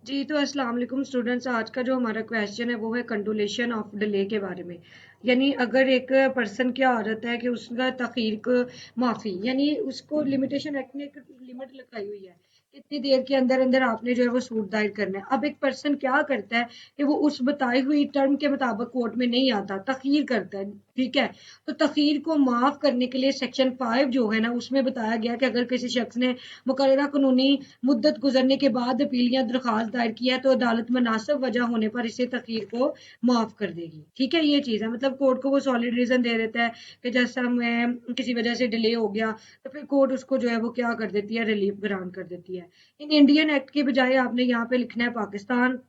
जी, तो अस्सलाम वालेकुम स्टूडेंट्स। आज का जो हमारा क्वेश्चन है वो है कंडोलेशन ऑफ डिले के बारे में। यानी अगर एक पर्सन की आदत है कि उसका तखीर को माफ़ी, यानी उसको लिमिटेशन एक्ट ने एक लिमिट लगाई हुई है, इतनी देर के अंदर अंदर आपने जो है वो सूट दायर करना है। अब एक पर्सन क्या करता है कि वो उस बताई हुई टर्म के मुताबिक कोर्ट में नहीं आता, तखीर करता है। ठीक है, तो तखीर को माफ़ करने के लिए सेक्शन 5 जो है ना उसमें बताया गया कि अगर किसी शख्स ने मुकर्ररा कानूनी मुद्दत गुजरने के बाद अपील या दरखास्त दायर की है तो अदालत मुनासिब वजह होने पर इसे तखीर को माफ कर देगी। ठीक है, ये चीज है, मतलब कोर्ट को वो सॉलिड रीजन दे देता है कि जैसा मैं किसी वजह से डिले हो गया तो फिर कोर्ट उसको जो है वो क्या कर देती है, रिलीफ ग्रांट कर देती है। इन इंडियन एक्ट के बजाय आपने यहाँ पे लिखना है Pakistan.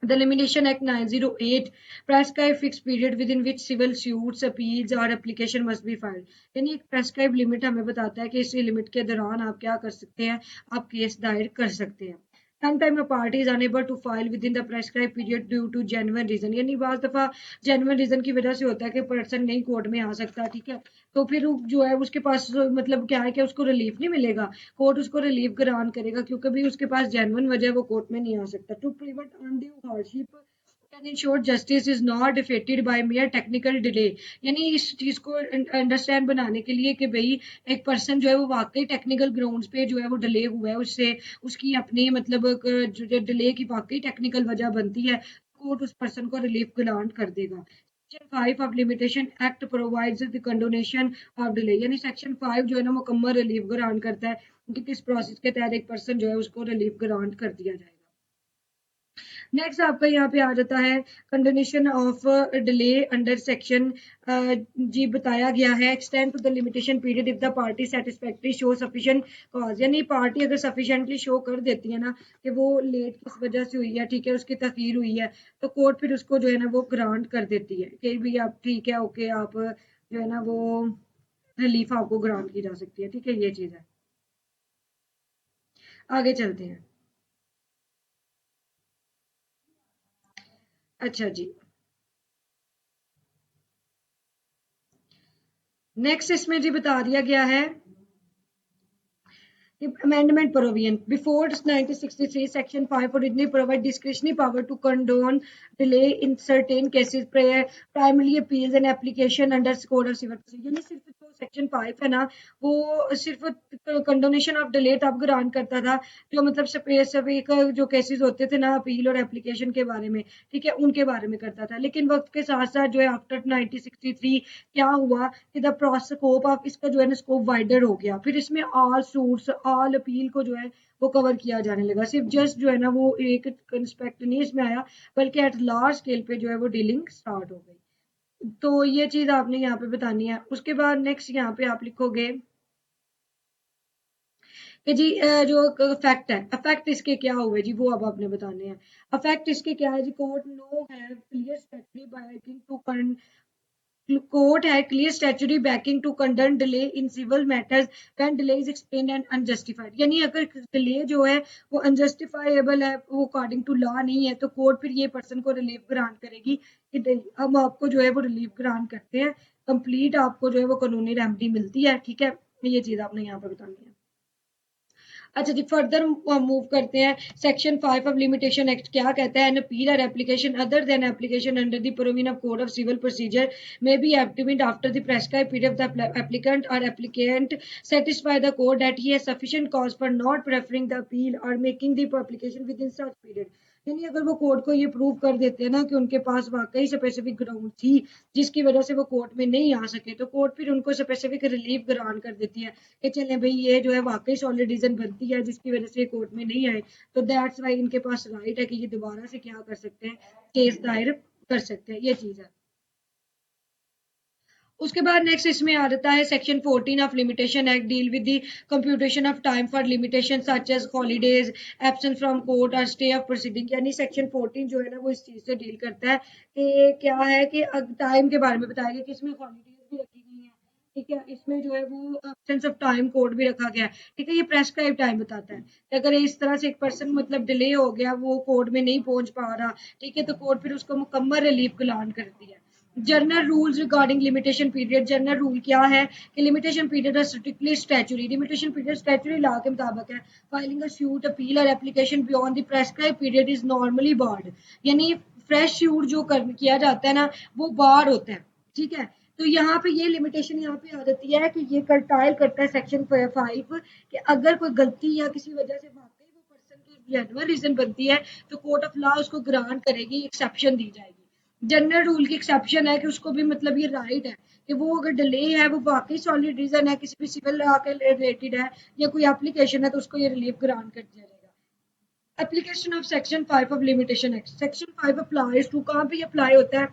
The Elimination Act 908 prescribe fixed period within which civil suits, appeals or application must be filed। यानी एक प्रेस्क्राइब लिमिट हमें बताता है कि इस लिमिट के दौरान आप क्या कर सकते हैं, आप केस दायर कर सकते हैं। Sometimes a party is unable to file within the prescribed period due to genuine reason। यानी बाज दफा genuine reason की वजह से होता है कि पर्सन नहीं कोर्ट में आ सकता। ठीक है, तो फिर जो है उसके पास मतलब क्या है कि उसको रिलीफ नहीं मिलेगा, कोर्ट उसको रिलीफ ग्रांट करेगा क्योंकि भी उसके पास जेन्युइन वजह है, वो कोर्ट में नहीं आ सकता। To prevent undue hardship can ensure justice is not defeated by mere technical delay. यानी इस चीज को अंडरस्टैंड बनाने के लिए कि भाई एक पर्सन जो है वो वाकई टेक्निकल ग्राउंड्स पे जो है वो डिले हुआ है, उससे उसकी अपनी मतलब जो डिले की वाकई टेक्निकल वजह बनती है, कोर्ट उस पर्सन को रिलीफ ग्रांट कर देगा। Section 5 of limitation act provides the condonation of delay. यानी सेक्शन 5 जो है ना मुकम्मल रिलीफ ग्रांट करता है कि किस प्रोसेस के तहत एक पर्सन जो है उसको रिलीफ ग्रांट कर दिया जाएगा। नेक्स्ट आपका यहाँ पे आ जाता है condonation of delay under section G बताया गया है extend to the limitation period if the party satisfactory show sufficient cause. यानी पार्टी अगर सफिशिएंटली शो कर देती है ना कि वो लेट किस वजह से हुई है, ठीक है, उसकी तखीर हुई है, तो कोर्ट फिर उसको जो है ना वो ग्रांट कर देती है कि भी आप ठीक है, ओके, आप जो है ना वो रिलीफ आपको ग्रांट की जा सकती है। ठीक है, ये चीज है। आगे चलते हैं। अच्छा जी, नेक्स्ट इसमें जी बता दिया गया है amendment provision before 1963 section 5 originally provide discretionary power to condone delay in certain cases primarily appeals and application under code of civil procedure। यानी सिर्फ जो सेक्शन 5 है ना वो सिर्फ कंडोनेशन ऑफ डिले तब ग्रांट करता था जो मतलब स्पेसिफिक जो केसेस होते थे ना अपील और एप्लीकेशन के बारे में, ठीक है, उनके बारे में करता था। लेकिन वक्त के साथ साथ जो है आफ्टर 1963 क्या हुआ कि द स्कोप ऑफ इसका जो है ना स्कोप वाइडर हो गया, फिर इसमें ऑल सूट्स ऑल अपील को जो है वो कवर किया जाने लगा। सिर्फ जस्ट जो है ना वो एक कंस्पेक्ट नहीं इसमें आया, बल्कि एट लार्ज स्केल पे जो है वो डीलिंग स्टार्ट हो गई। तो ये चीज आपने यहाँ पे बतानी है। उसके बाद नेक्स्ट यहाँ पे आप लिखोगे कि जी जो फैक्ट है, अफेक्ट इसके क्या हुए जी, वो अब आपने बताने हैं। अफेक्ट इसके क्या है जी, court no have clear statutory backing to court had clear statutory backing to condone delay in civil matters when delay is explained and unjustified। यानी अगर डिले जो है वो अनजस्टिफाइबल है, वो अकॉर्डिंग टू लॉ नहीं है, तो कोर्ट फिर ये पर्सन को रिलीफ ग्रांट करेगी कि हम आपको जो है वो रिलीफ ग्रांट करते हैं, कंप्लीट आपको जो है वो कानूनी रेमेडी मिलती है। ठीक है, ये चीज आपने यहाँ पे बतानी है। अच्छा जी, फर्दर मूव करते हैं। सेक्शन 5 ऑफ लिमिटेशन एक्ट क्या कहता है, एन अपील और application other than application under the provision of code of civil procedure may be obtained after the prescribed period of the applicant or applicant satisfy the court that he has sufficient cause for not preferring the appeal or making the application within such period। यानी अगर वो court को ये prove कर देते हैं ना कि उनके पास वाकई स्पेसिफिक ग्राउंड थी जिसकी वजह से वो कोर्ट में नहीं आ सके, तो कोर्ट फिर उनको स्पेसिफिक रिलीफ ग्रांट कर देती है कि चले भाई ये जो है वाकई सॉलिड रीजन बनती है जिसकी वजह से कोर्ट में नहीं आए, तो दैट्स वाई इनके पास राइट है कि ये दोबारा से क्या कर सकते हैं, केस दायर कर सकते हैं। ये चीज है। उसके बाद नेक्स्ट इसमें आ जाता है section 14 of limitation act deal with the computation of time for limitation such as holidays, absence from court और स्टे ऑफ प्रोसीडिंग। यानी सेक्शन 14 जो है ना वो इस चीज से डील करता है कि क्या है कि टाइम के बारे में बताया गया कि इसमें हॉलीडेज भी रखी गई है। ठीक है, इसमें जो है वो एब्सेंस ऑफ टाइम कोड भी रखा गया है। ठीक है, ये प्रेस्क्राइब टाइम बताता है कि अगर इस तरह से एक पर्सन मतलब डिले हो गया, वो कोर्ट में नहीं पहुंच पा रहा, ठीक है, तो कोर्ट फिर उसको मुकम्मल रिलीफ ग्रांट करती है। General rules regarding limitation period. General rule क्या है कि limitation period strictly statutory. Limitation period statutory law के मुताबिक है। फाइलिंग अ सूट अपील और application beyond the prescribe period is normally barred. यानी फ्रेश सूट जो किया जाता है ना वो बार होता है। ठीक है, तो यहाँ पे ये लिमिटेशन यहाँ पे आ जाती है कि ये कर्टाइल करता है सेक्शन 5 कि अगर कोई गलती या किसी वजह से वाकई वो पर्सन की जेन्युइन रीजन बनती है तो कोर्ट ऑफ लॉ उसको ग्रांट करेगी, एक्सेप्शन दी जाएगी। जनरल रूल की एक्सेप्शन है कि उसको भी मतलब ये राइट है कि वो अगर डिले है वो वाकई सॉलिड रीजन है, किसी भी सिविल लॉ के रिलेटेड है या कोई एप्लीकेशन है तो उसको ये रिलीफ ग्रांट कर दिया जाएगा। Application of section 5 of limitation act. Section 5 applies to, कहाँ पे अप्लाई होता है?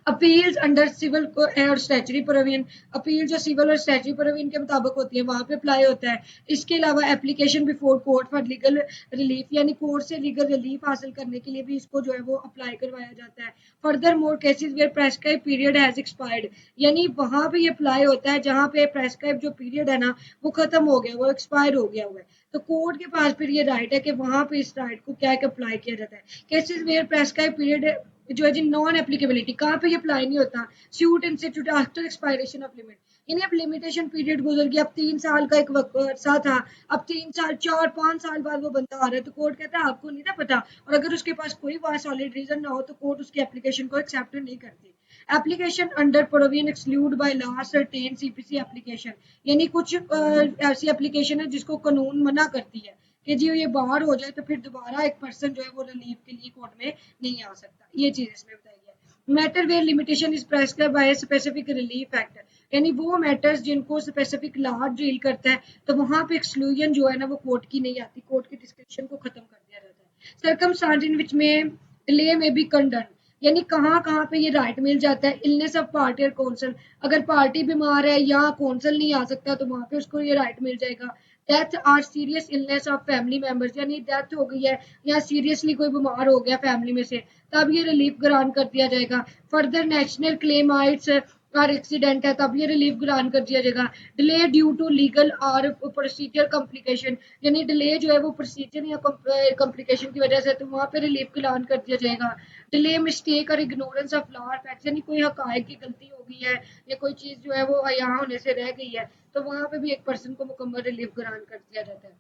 अपील्स अंडर सिविल और स्टैचुटरी प्रोविजन। अपील जो सिविल और स्टैचुटरी प्रोविजन के मुताबिक होती है वहां पे अप्लाई होता है। इसके अलावा application before court for legal relief, यानी कोर्ट से लीगल रिलीफ हासिल करने के लिए भी इसको जो है वो अप्लाई करवाया जाता है। Furthermore cases where prescribe period has expired, यानी वहां पे ये अप्लाई होता है जहां पे प्रेस्क्राइब जो पीरियड है ना वो खत्म हो गया, वो एक्सपायर हो गया हुआ है। तो कोर्ट के पास फिर ये राइट है कि वहां पे इस राइट को क्या अप्लाई किया जाता है। केसेस वेयर प्रेस्क्राइब पीरियड जो है जी नॉन एप्लीकेबिलिटी, कहाँ पे ये अप्लाई नहीं होता? Suit institute after expiration of limit, यानी अब लिमिटेशन पीरियड गुजर गया, अब 3 साल का एक अरसा था, अब 3 साल 4-5 साल बाद वो बंदा आ रहा है तो कोर्ट कहता है आपको नहीं था पता, और अगर उसके पास कोई सॉलिड रीजन ना हो तो कोर्ट उसकी एप्लीकेशन को एक्सेप्ट नहीं करती। Application under provision exclude by law certain CPC application, यानी कुछ ऐसी एप्लीकेशन है जिसको कानून मना करती है कि जी ये बाहर हो जाए तो फिर दोबारा एक पर्सन जो है वो रिलीफ के लिए कोर्ट में नहीं आ सकता। ये चीज इसमें बताई है। Matter where limitation is prescribed by specific relief act, यानी वो मैटर्स जिनको स्पेसिफिक लॉ डील करता है तो वहां पे एक्सक्लूजन जो है ना वो कोर्ट की नहीं आती, कोर्ट के डिस्क्रिप्शन को खत्म कर दिया जाता है। सर्कमस्टांस इन विच में डिले में बी कंडन, यानी कहाँ कहाँ पे ये राइट मिल जाता है? इलनेस ऑफ पार्टी और कौंसल, अगर पार्टी बीमार है या कौंसल नहीं आ सकता तो वहां पे उसको ये राइट मिल जाएगा। डेथ और serious illness of family members, यानी डेथ हो गई है या सीरियसली कोई बीमार हो गया फैमिली में से तब ये रिलीफ ग्रांट कर दिया जाएगा। फर्दर नेशनल क्लेम आइट्स और एक्सीडेंट है तब ये रिलीफ ग्रांट कर दिया जाएगा। डिले ड्यू टू लीगल और प्रोसीजर कॉम्प्लिकेशन, यानी डिले जो है वो प्रोसीजर या कॉम्प्लिकेशन की वजह से तो वहां पे रिलीफ ग्रांट कर दिया जाएगा। डिले मिस्टेक और इग्नोरेंस ऑफ लॉ फैक्ट्स, यानी कोई हकायक की गलती हो गई है या कोई चीज जो है वो यहाँ होने से रह गई है तो वहां पे भी एक पर्सन को मुकम्मल रिलीफ ग्रांट कर दिया जाता है।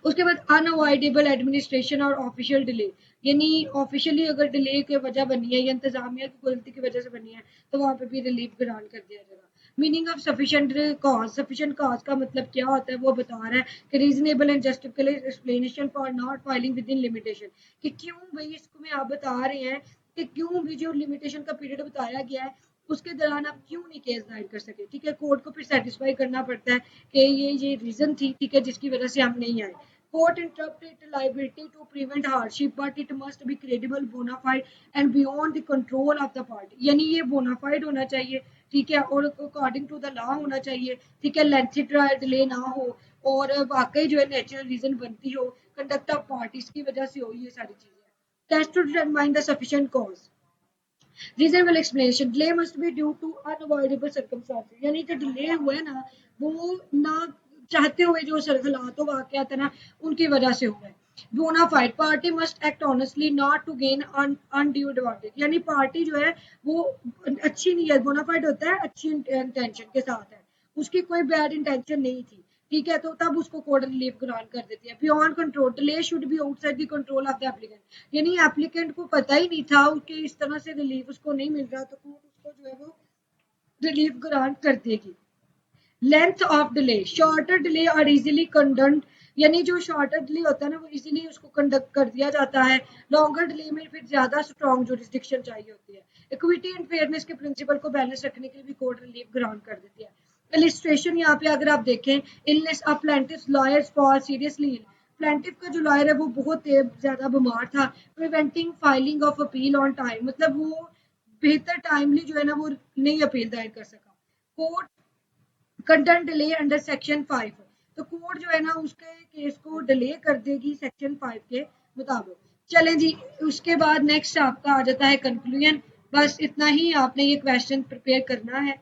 उसके बाद अनअवॉइडेबल एडमिनिस्ट्रेशन और ऑफिशियल डिले, यानी ऑफिशियली अगर डिले की वजह बनी है या इंतजामिया की गलती की वजह से बनी है तो वहां पे भी रिलीफ ग्रांट कर दिया जाएगा। Meaning of sufficient cause, sufficient cause का मतलब क्या होता है वो बता रहा है कि reasonable and justifiable explanation for not filing within limitation, कि क्यों भाई इसको में आप बता रहे हैं कि क्यों भी जो लिमिटेशन का पीरियड बताया गया है उसके दौरान आप क्यों नहीं केस दायर कर सके। ठीक है, कोर्ट को फिर सेटिस्फाई करना पड़ता है कि ये रीजन थी, ठीक है, जिसकी वजह से हम नहीं आए। Court interpret liability to prevent hardship but it must be credible bona fide and beyond the control of the party, यानी ये bona fide होना चाहिए, ठीक है, और अकॉर्डिंग टू द लॉ होना चाहिए, ठीक है, लेंथी ट्रायल डिले ना हो और वाकई जो है नेचुरल रीजन बनती हो, कंडक्ट ऑफ पार्टीज की वजह से हो, ये सारी चीजें। Test to determine the sufficient cause, reasonable explanation, delay must be due to unavoidable circumstances, यानी जो डिले हुआ है ना वो ना चाहते हुए जो हालात वाकयात है ना उनकी वजह से हुआ है। Bona fide, party must act honestly not to gain undue advantage, यानी पार्टी जो है वो अच्छी नहीं है, बोनाफाइड होता है अच्छी इंटेंशन के साथ है, उसकी कोई बैड इंटेंशन नहीं थी, ठीक है, तो तब उसको कोर्ट रिलीफ ग्रांट कर देती है। Beyond control, delay should be outside the control of the applicant, यानी एप्लीकेंट को पता ही नहीं था उसके इस तरह से रिलीफ उसको नहीं मिल रहा तो कोर्ट उसको जो है वो रिलीफ ग्रांट कर देगी। Length of delay, shorter delay और इजीली कंडक्ट, यानी जो शॉर्टर डिले होता है ना वो इजीली उसको कंडक्ट कर दिया जाता है, लॉन्गर डिले में फिर ज्यादा स्ट्रॉन्ग जुरिस्डिक्शन चाहिए होती है। इक्विटी एंड फेयरनेस के प्रिंसिपल को बैलेंस रखने के लिए भी कोर्ट रिलीफ ग्रांट कर देती है। इलिस्ट्रेशन यहाँ पे अगर आप देखें, illness of plaintiff's lawyers for seriously ill, plaintiff का जो लॉयर है वो बहुत ज्यादा बीमार था, preventing filing of appeal on time, मतलब वो बेहतर टाइमली जो है ना वो नहीं अपील दायर कर सका। Court content delay under section 5, तो कोर्ट जो है ना उसके केस को डिले कर देगी सेक्शन 5 के मुताबिक। चलें जी, उसके बाद नेक्स्ट आपका आ जाता है कंक्लूजन। बस इतना ही आपने ये क्वेश्चन प्रिपेयर करना है।